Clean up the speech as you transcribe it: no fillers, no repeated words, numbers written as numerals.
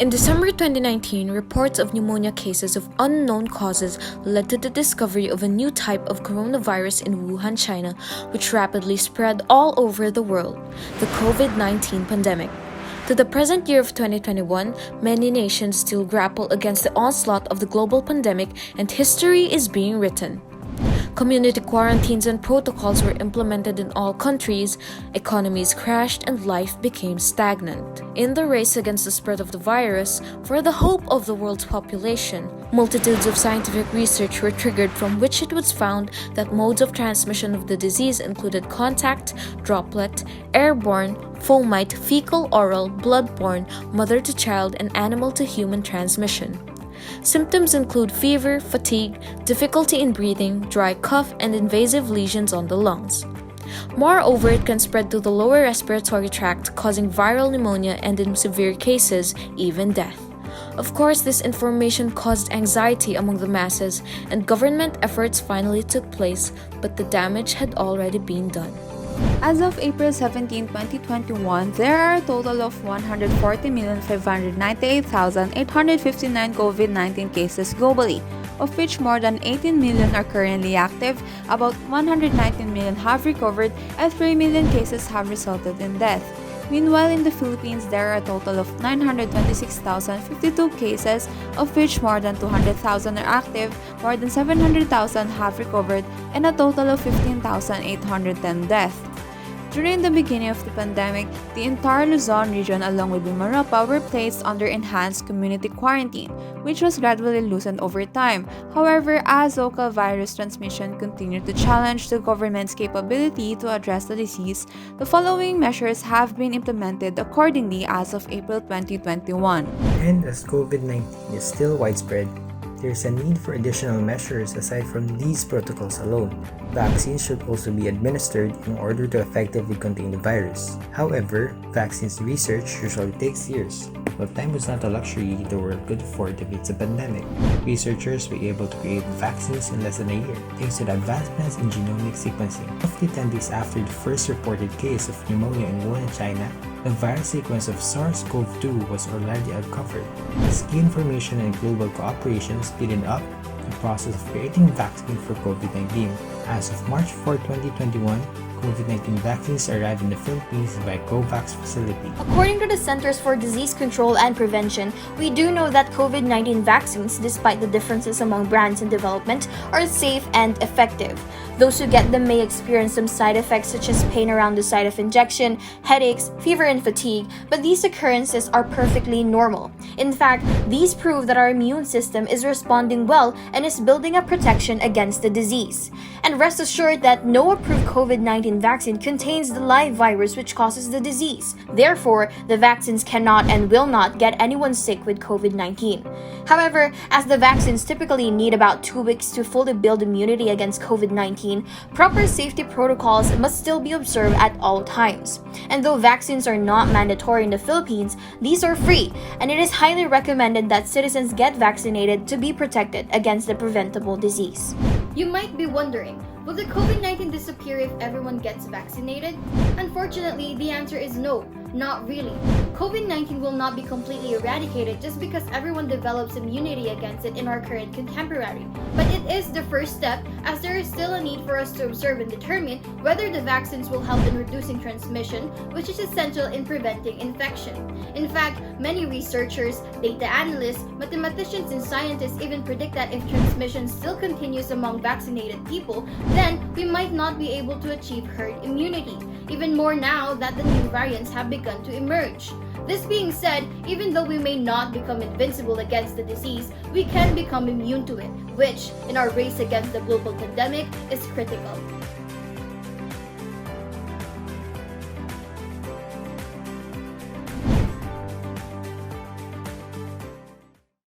In December 2019, reports of pneumonia cases of unknown causes led to the discovery of a new type of coronavirus in Wuhan, China, which rapidly spread all over the world, the COVID-19 pandemic. To the present year of 2021, many nations still grapple against the onslaught of the global pandemic, and history is being written. Community quarantines and protocols were implemented in all countries, economies crashed, and life became stagnant. In the race against the spread of the virus, for the hope of the world's population, multitudes of scientific research were triggered, from which it was found that modes of transmission of the disease included contact, droplet, airborne, fomite, fecal-oral, bloodborne, mother-to-child, and animal-to-human transmission. Symptoms include fever, fatigue, difficulty in breathing, dry cough, and invasive lesions on the lungs. Moreover, it can spread to the lower respiratory tract, causing viral pneumonia and, in severe cases, even death. Of course, this information caused anxiety among the masses, and government efforts finally took place, but the damage had already been done. As of April 17, 2021, there are a total of 140,598,859 COVID-19 cases globally, of which more than 18 million are currently active, about 119 million have recovered, and 3 million cases have resulted in death. Meanwhile, in the Philippines, there are a total of 926,052 cases, of which more than 200,000 are active, more than 700,000 have recovered, and a total of 15,810 deaths. During the beginning of the pandemic, the entire Luzon region along with Mimaropa were placed under enhanced community quarantine, which was gradually loosened over time. However, as local virus transmission continued to challenge the government's capability to address the disease, the following measures have been implemented accordingly as of April 2021. And as COVID-19 is still widespread, there is a need for additional measures aside from these protocols alone. Vaccines should also be administered in order to effectively contain the virus. However, vaccines research usually takes years. But time was not a luxury the world could afford amidst a pandemic. Researchers were able to create vaccines in less than a year, thanks to the advancements in genomic sequencing. Roughly 10 days after the first reported case of pneumonia in Wuhan, China, the virus sequence of SARS-CoV-2 was already uncovered. This key information and global cooperation speeded up the process of creating vaccine for COVID-19. As of March 4, 2021, COVID-19 vaccines arrived in the Philippines by COVAX facility. According to the Centers for Disease Control and Prevention, we do know that COVID-19 vaccines, despite the differences among brands in development, are safe and effective. Those who get them may experience some side effects such as pain around the site of injection, headaches, fever, and fatigue, but these occurrences are perfectly normal. In fact, these prove that our immune system is responding well and is building a protection against the disease. And rest assured that no approved COVID-19 vaccine contains the live virus which causes the disease. Therefore, the vaccines cannot and will not get anyone sick with COVID-19. However, as the vaccines typically need about 2 weeks to fully build immunity against COVID-19, proper safety protocols must still be observed at all times. And though vaccines are not mandatory in the Philippines, these are free, and it is highly recommended that citizens get vaccinated to be protected against the preventable disease. You might be wondering, will the COVID-19 disappear if everyone gets vaccinated? Unfortunately, the answer is no, not really. COVID-19 will not be completely eradicated just because everyone develops immunity against it in our current contemporary. But it is the first step, as there is still a need for us to observe and determine whether the vaccines will help in reducing transmission, which is essential in preventing infection. In fact, many researchers, data analysts, mathematicians, and scientists even predict that if transmission still continues among vaccinated people, then we might not be able to achieve herd immunity, even more now that the new variants have begun to emerge. This being said, even though we may not become invincible against the disease, we can become immune to it, which, in our race against the global pandemic, is critical.